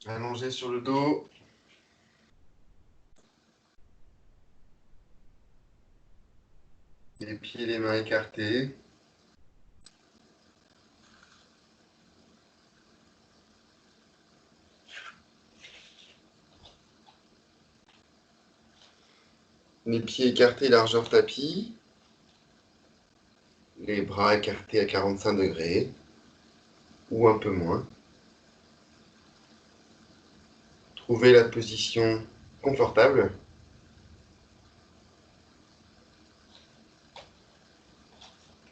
Allongé sur le dos. Les pieds et les mains écartés. Les pieds écartés, largeur tapis. Les bras écartés à 45 degrés. Ou un peu moins. Trouvez la position confortable.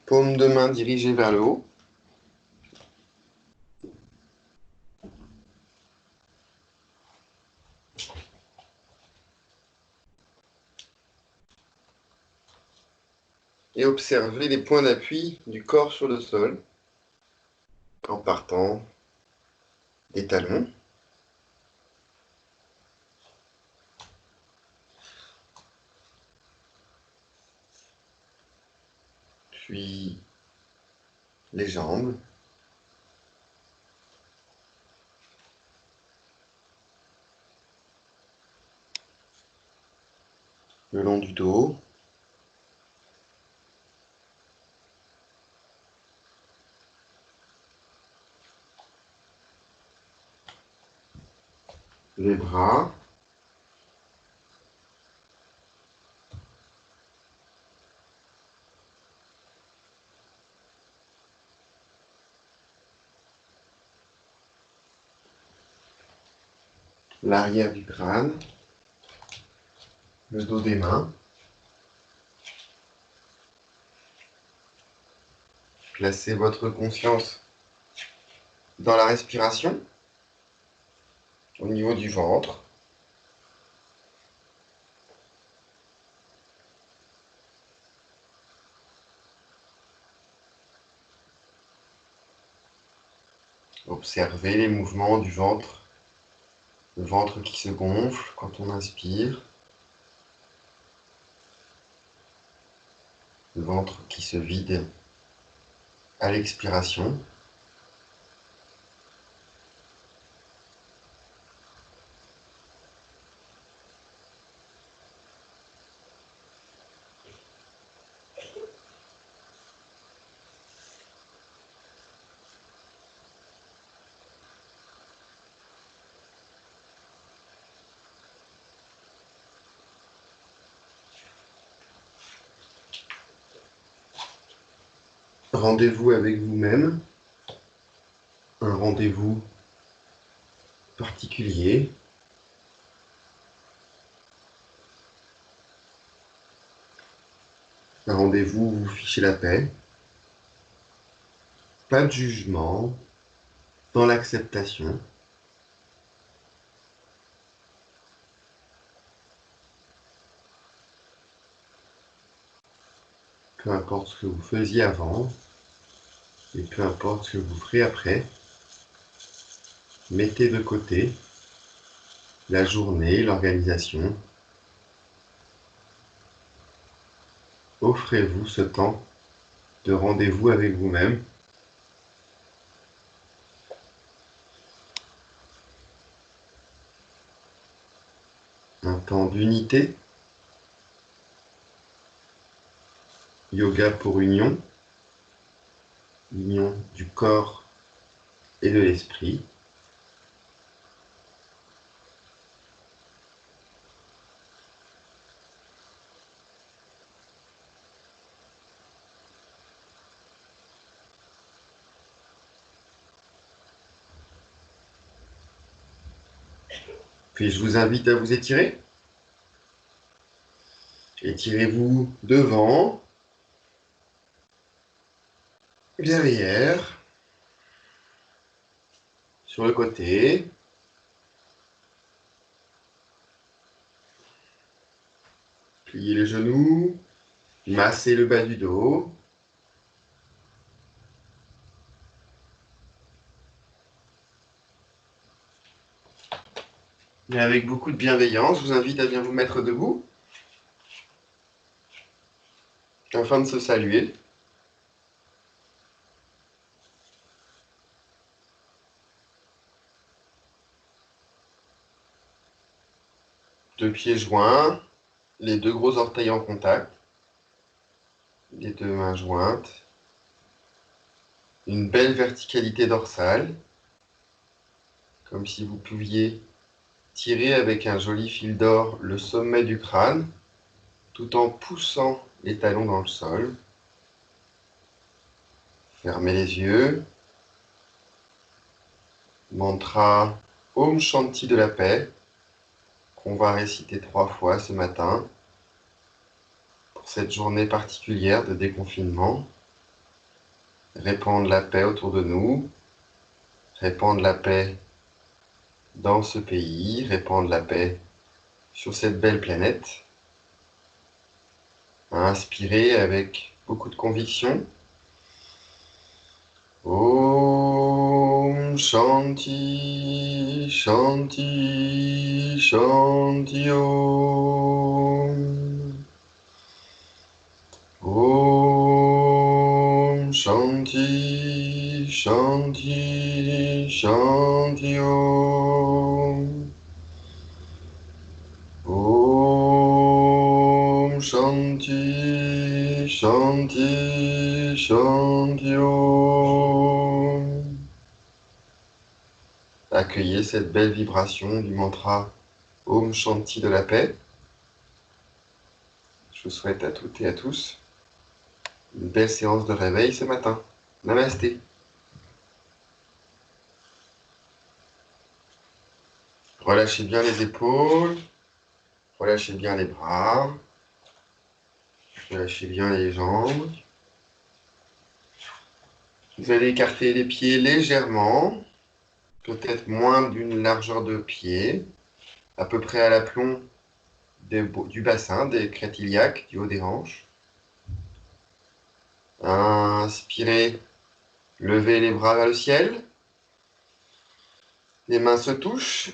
Paume de main dirigée vers le haut. Et observez les points d'appui du corps sur le sol en partant des talons. Puis les jambes. Le long du dos. Les bras. L'arrière du crâne. Le dos des mains. Placez votre conscience dans la respiration, au niveau du ventre. Observez les mouvements du ventre, le ventre qui se gonfle quand on inspire, le ventre qui se vide à l'expiration. Rendez-vous avec vous-même, un rendez-vous particulier. Un rendez-vous où vous fichez la paix. Pas de jugement, dans l'acceptation. Peu importe ce que vous faisiez avant, et peu importe ce que vous ferez après, mettez de côté la journée, l'organisation. Offrez-vous ce temps de rendez-vous avec vous-même. Un temps d'unité. Yoga pour union. Union du corps et de l'esprit. Puis je vous invite à vous étirer. Étirez-vous devant, derrière, sur le côté. Pliez les genoux, massez le bas du dos. Et avec beaucoup de bienveillance, je vous invite à bien vous mettre debout, afin de se saluer. Deux pieds joints, les deux gros orteils en contact, les deux mains jointes. Une belle verticalité dorsale, comme si vous pouviez tirer avec un joli fil d'or le sommet du crâne, tout en poussant les talons dans le sol. Fermez les yeux. Mantra Om Shanti de la paix, qu'on va réciter 3 fois ce matin, pour cette journée particulière de déconfinement. Répandre la paix autour de nous, répandre la paix dans ce pays, répandre la paix sur cette belle planète. Inspirez avec beaucoup de conviction. Om Shanti, Shanti, Shanti Om. Om Shanti, Shanti, Shanti Om. Om Shanti, Shanti, Shanti Om. Accueillez cette belle vibration du mantra Om Shanti de la paix. Je vous souhaite à toutes et à tous une belle séance de réveil ce matin. Namasté. Relâchez bien les épaules, relâchez bien les bras, relâchez bien les jambes. Vous allez écarter les pieds légèrement, peut-être moins d'une largeur de pied, à peu près à l'aplomb du bassin, des crêtes iliaques, du haut des hanches. Inspirez, levez les bras vers le ciel. Les mains se touchent.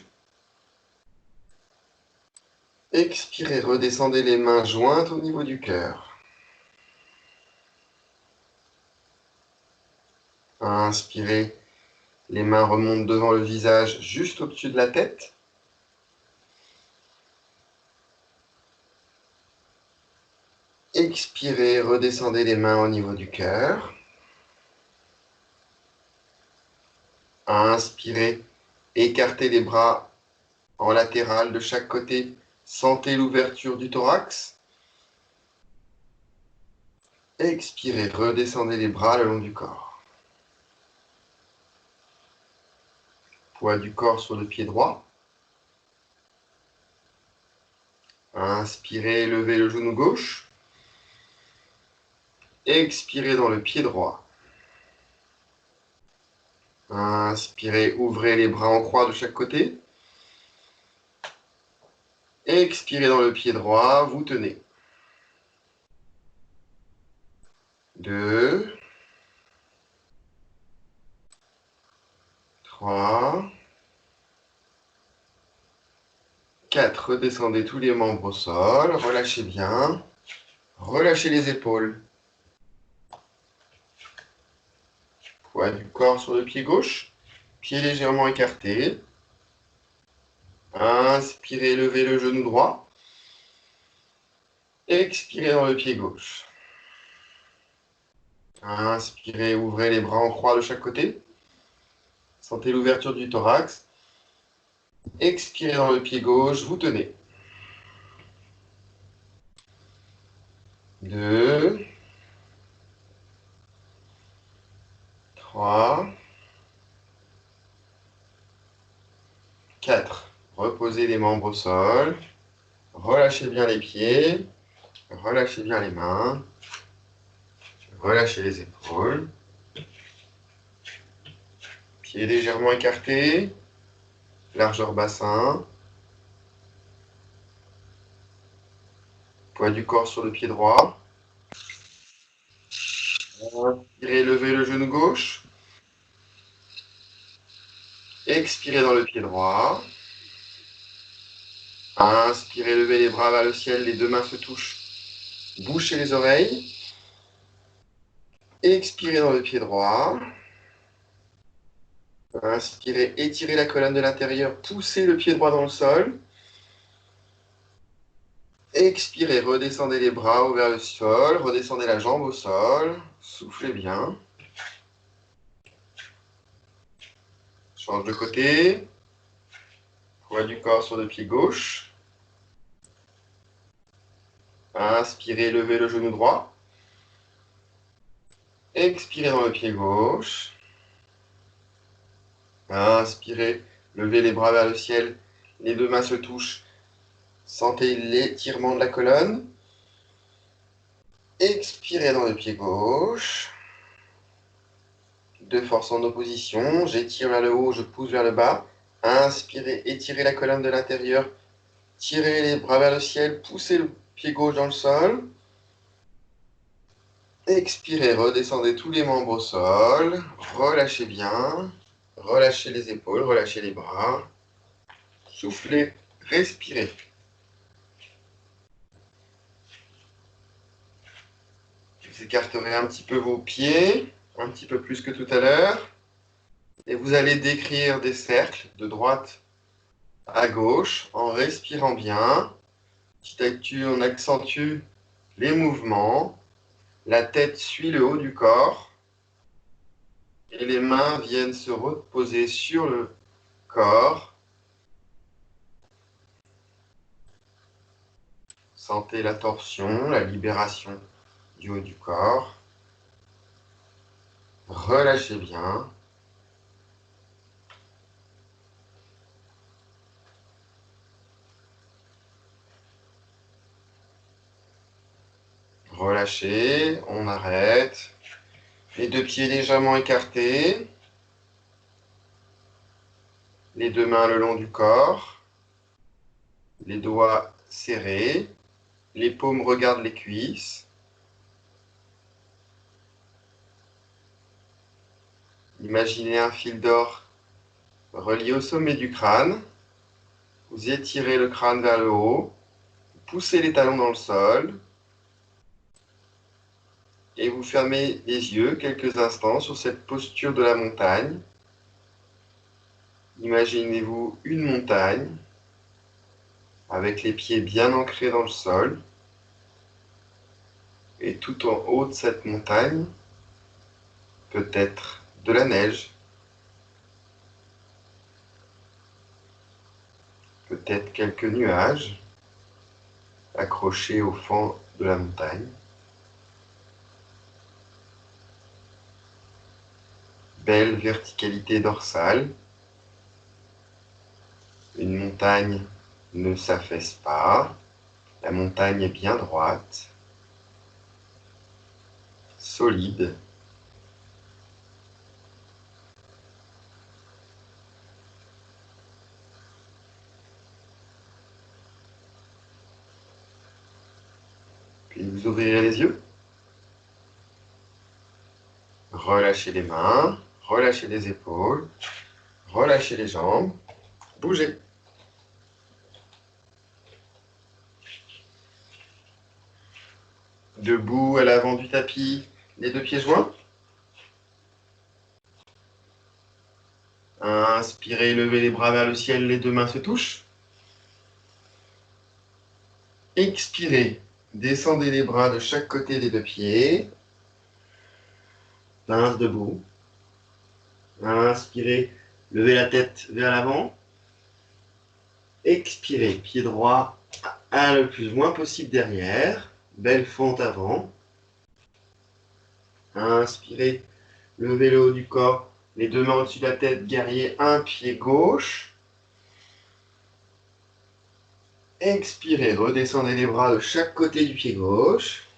Expirez, redescendez les mains jointes au niveau du cœur. Inspirez, les mains remontent devant le visage, juste au-dessus de la tête. Expirez, redescendez les mains au niveau du cœur. Inspirez, écartez les bras en latéral de chaque côté. Sentez l'ouverture du thorax. Expirez, redescendez les bras le long du corps. Poids du corps sur le pied droit. Inspirez, levez le genou gauche. Expirez dans le pied droit. Inspirez, ouvrez les bras en croix de chaque côté. Expirez dans le pied droit, vous tenez. 2, 3, 4. Redescendez tous les membres au sol, relâchez bien. Relâchez les épaules. Poids du corps sur le pied gauche. Pied légèrement écarté. Inspirez, levez le genou droit. Expirez dans le pied gauche. Inspirez, ouvrez les bras en croix de chaque côté. Sentez l'ouverture du thorax. Expirez dans le pied gauche, vous tenez. 2, 3, 4. Reposez les membres au sol. Relâchez bien les pieds. Relâchez bien les mains. Relâchez les épaules. Pieds légèrement écartés. Largeur bassin. Poids du corps sur le pied droit. Inspirez, levez le genou gauche. Expirez dans le pied droit. Inspirez, levez les bras vers le ciel, les deux mains se touchent. Bouchez les oreilles. Expirez dans le pied droit. Inspirez, étirez la colonne de l'intérieur, poussez le pied droit dans le sol. Expirez, redescendez les bras vers le sol, redescendez la jambe au sol, soufflez bien. Change de côté. Poids du corps sur le pied gauche. Inspirez, levez le genou droit. Expirez dans le pied gauche. Inspirez, levez les bras vers le ciel. Les deux mains se touchent. Sentez l'étirement de la colonne. Expirez dans le pied gauche. Deux forces en opposition. J'étire vers le haut, je pousse vers le bas. Inspirez, étirez la colonne de l'intérieur. Tirez les bras vers le ciel. Poussez le pied gauche dans le sol. Expirez, redescendez tous les membres au sol. Relâchez bien. Relâchez les épaules, relâchez les bras. Soufflez, respirez. Vous écarterez un petit peu vos pieds, un petit peu plus que tout à l'heure. Et vous allez décrire des cercles de droite à gauche en respirant bien. Petit à petit, on accentue les mouvements. La tête suit le haut du corps. Et les mains viennent se reposer sur le corps. Sentez la torsion, la libération du haut du corps. Relâchez bien. Relâchez, on arrête. Les deux pieds légèrement écartés. Les deux mains le long du corps. Les doigts serrés. Les paumes regardent les cuisses. Imaginez un fil d'or relié au sommet du crâne. Vous étirez le crâne vers le haut. Poussez les talons dans le sol. Et vous fermez les yeux quelques instants sur cette posture de la montagne. Imaginez-vous une montagne avec les pieds bien ancrés dans le sol. Et tout en haut de cette montagne, peut-être de la neige, peut-être quelques nuages accrochés au fond de la montagne. Belle verticalité dorsale. Une montagne ne s'affaisse pas. La montagne est bien droite, solide. Puis vous ouvrirez les yeux. Relâchez les mains, relâchez les épaules, relâchez les jambes, bougez. Debout à l'avant du tapis, les deux pieds joints. Inspirez, levez les bras vers le ciel, les deux mains se touchent. Expirez, descendez les bras de chaque côté des deux pieds. Pince debout. Inspirez, levez la tête vers l'avant. Expirez, pied droit le plus loin possible derrière. Belle fente avant. Inspirez, levez le haut du corps, les deux mains au-dessus de la tête, guerrier, un pied gauche. Expirez, redescendez les bras de chaque côté du pied gauche.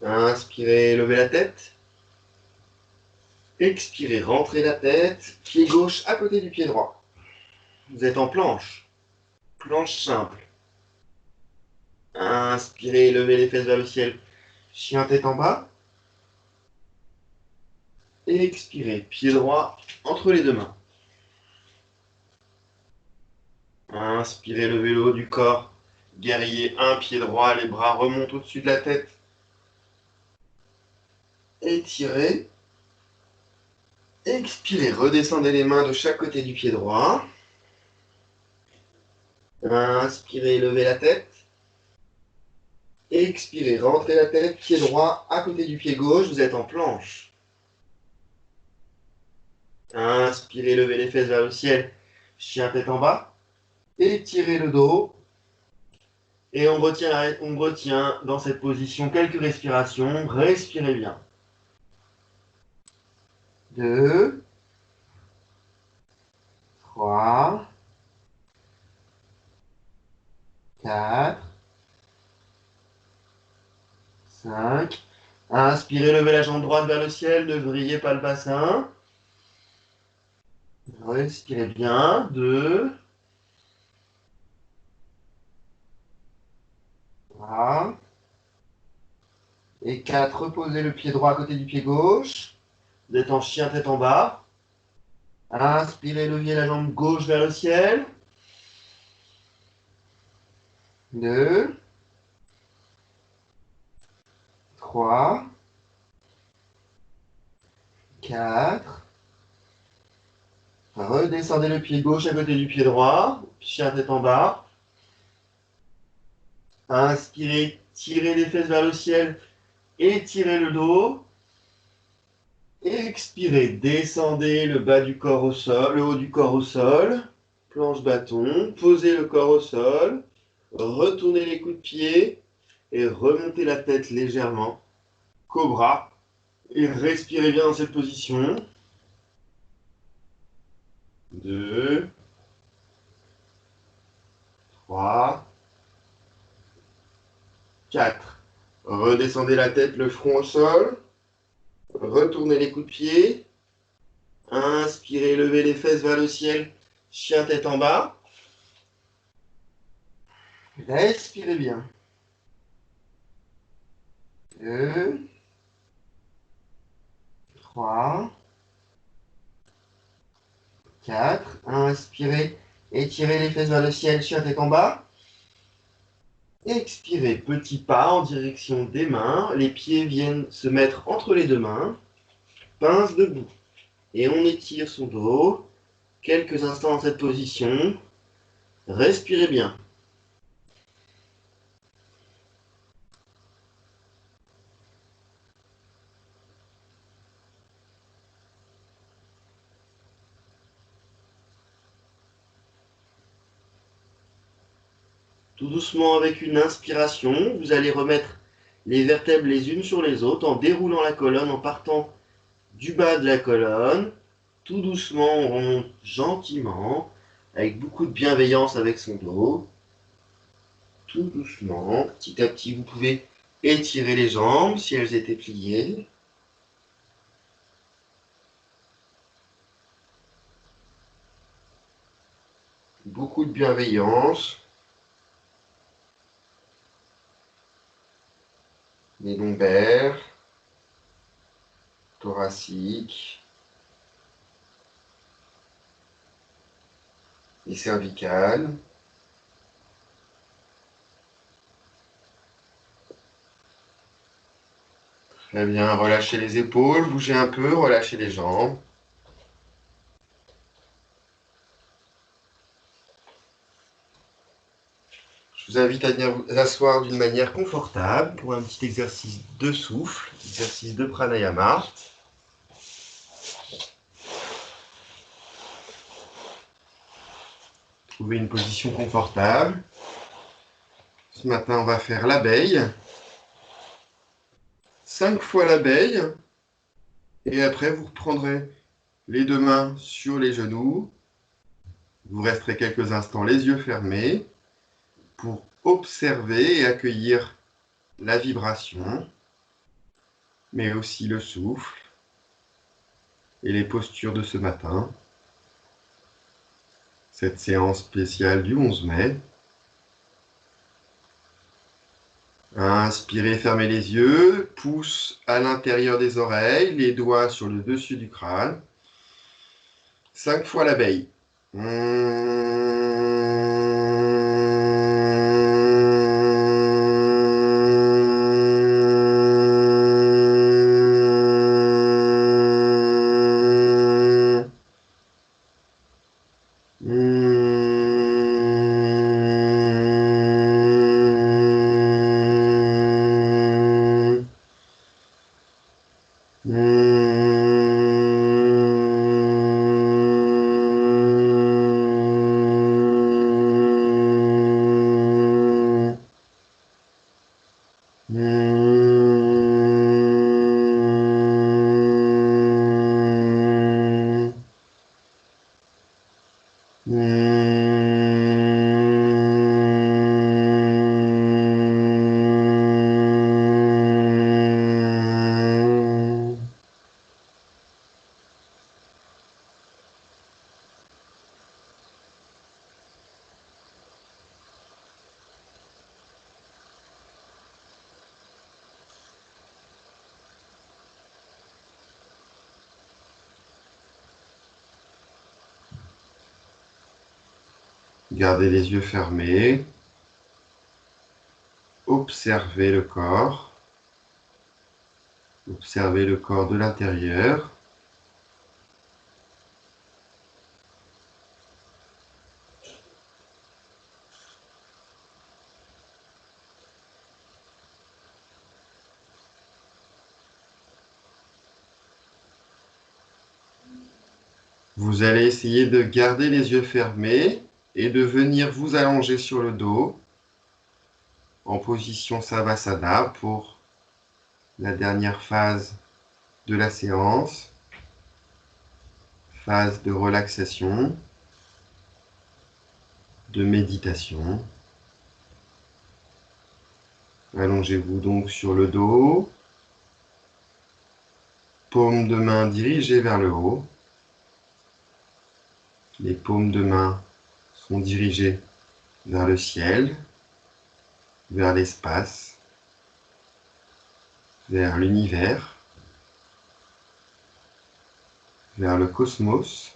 Inspirez, levez la tête. Expirez, rentrez la tête, pied gauche à côté du pied droit. Vous êtes en planche, planche simple. Inspirez, levez les fesses vers le ciel, chien tête en bas. Et expirez, pied droit entre les deux mains. Inspirez, levez le haut du corps, guerrier, un pied droit, les bras remontent au-dessus de la tête. Étirez. Expirez, redescendez les mains de chaque côté du pied droit. Inspirez, levez la tête. Expirez, rentrez la tête, pied droit à côté du pied gauche, vous êtes en planche. Inspirez, levez les fesses vers le ciel, chien tête en bas. Étirez le dos. Et on retient dans cette position quelques respirations. Respirez bien. 2, 3, 4, 5. Inspirez, levez la jambe droite vers le ciel, ne vrillez pas le bassin. Respirez bien. 2, 3 et 4. Reposez le pied droit à côté du pied gauche. Vous êtes en chien tête en bas. Inspirez, levez la jambe gauche vers le ciel. 2, 3, 4. Redescendez le pied gauche à côté du pied droit. Chien tête en bas. Inspirez, tirez les fesses vers le ciel. Étirez le dos. Expirez, descendez le bas du corps au sol, le haut du corps au sol. Planche bâton. Posez le corps au sol. Retournez les coups de pied. Et remontez la tête légèrement. Cobra. Et respirez bien dans cette position. 2, 3, 4. Redescendez la tête, le front au sol. Retournez les coups de pied. Inspirez, levez les fesses vers le ciel. Chien tête en bas. Respirez bien. 2, 3, 4. Inspirez, étirez les fesses vers le ciel. Chien tête en bas. Expirez, petit pas en direction des mains. Les pieds viennent se mettre entre les deux mains. Pince debout. Et on étire son dos. Quelques instants dans cette position. Respirez bien. Tout doucement avec une inspiration, vous allez remettre les vertèbres les unes sur les autres en déroulant la colonne, en partant du bas de la colonne. Tout doucement, on remonte gentiment, avec beaucoup de bienveillance avec son dos. Tout doucement, petit à petit, vous pouvez étirer les jambes si elles étaient pliées. Beaucoup de bienveillance. Les lombaires, thoraciques, les cervicales. Très bien, relâchez les épaules, bougez un peu, relâchez les jambes. Je vous invite à venir vous asseoir d'une manière confortable pour un petit exercice de souffle, exercice de pranayama. Trouvez une position confortable. Ce matin, on va faire l'abeille. 5 fois l'abeille. Et après, vous reprendrez les deux mains sur les genoux. Vous resterez quelques instants les yeux fermés pour observer et accueillir la vibration, mais aussi le souffle et les postures de ce matin. Cette séance spéciale du 11 mai. Inspirez, fermez les yeux, pouce à l'intérieur des oreilles, les doigts sur le dessus du crâne. 5 fois l'abeille. Gardez les yeux fermés. Observez le corps. Observez le corps de l'intérieur. Vous allez essayer de garder les yeux fermés et de venir vous allonger sur le dos en position Savasana pour la dernière phase de la séance, phase de relaxation, de méditation. Allongez-vous donc sur le dos, paumes de main dirigées vers le haut. Les paumes de main sont dirigées vers le ciel, vers l'espace, vers l'univers, vers le cosmos.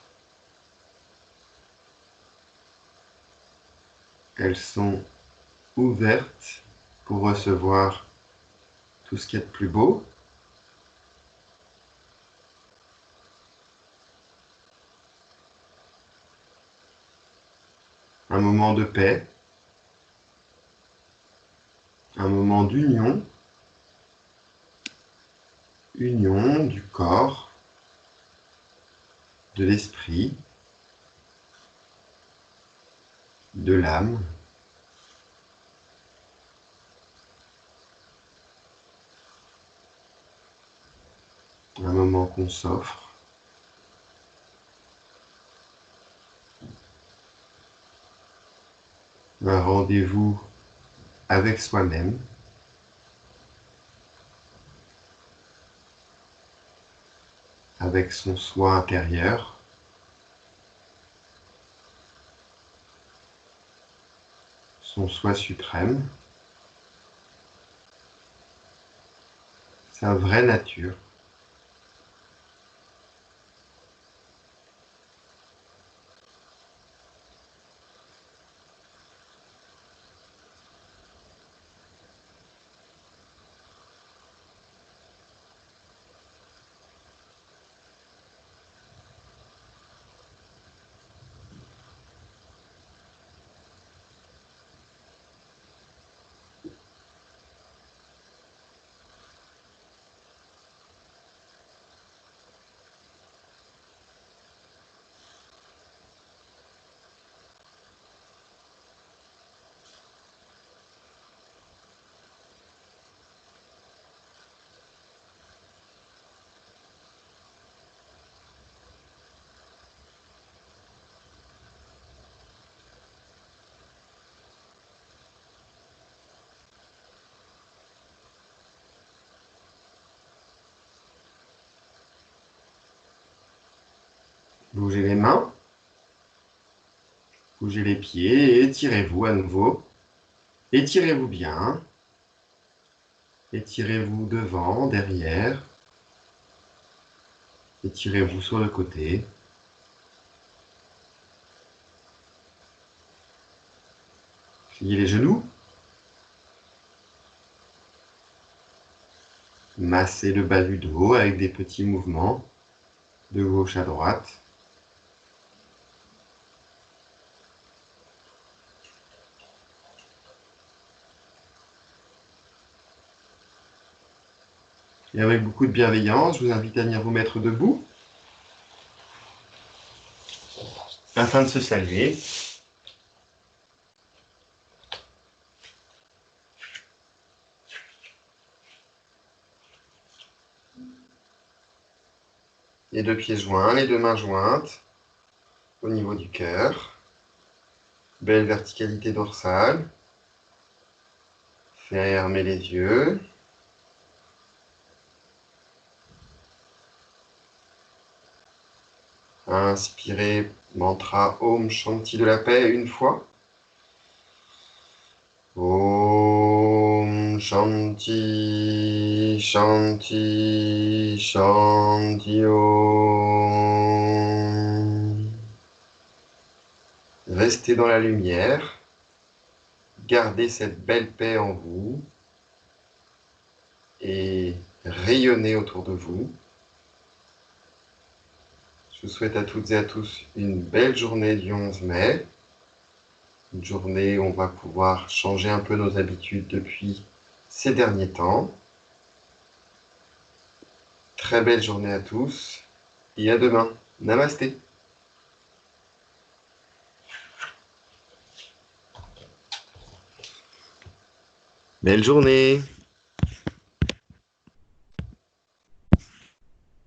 Elles sont ouvertes pour recevoir tout ce qu'il y a de plus beau. Un moment de paix, un moment d'union, union du corps, de l'esprit, de l'âme. Un moment qu'on s'offre. Un rendez-vous avec soi-même. Avec son soi intérieur. Son soi suprême. Sa vraie nature. Bougez les mains. Bougez les pieds et étirez-vous à nouveau. Étirez-vous bien. Étirez-vous devant, derrière. Étirez-vous sur le côté. Pliez les genoux. Massez le bas du dos avec des petits mouvements de gauche à droite. Et avec beaucoup de bienveillance, je vous invite à venir vous mettre debout afin de se saluer. Les deux pieds joints, les deux mains jointes au niveau du cœur. Belle verticalité dorsale. Fermez les yeux. Inspirez mantra Om Shanti de la paix une fois. Om Shanti Shanti Shanti Om. Restez dans la lumière. Gardez cette belle paix en vous et rayonnez autour de vous. Je vous souhaite à toutes et à tous une belle journée du 11 mai. Une journée où on va pouvoir changer un peu nos habitudes depuis ces derniers temps. Très belle journée à tous et à demain. Namasté. Belle journée.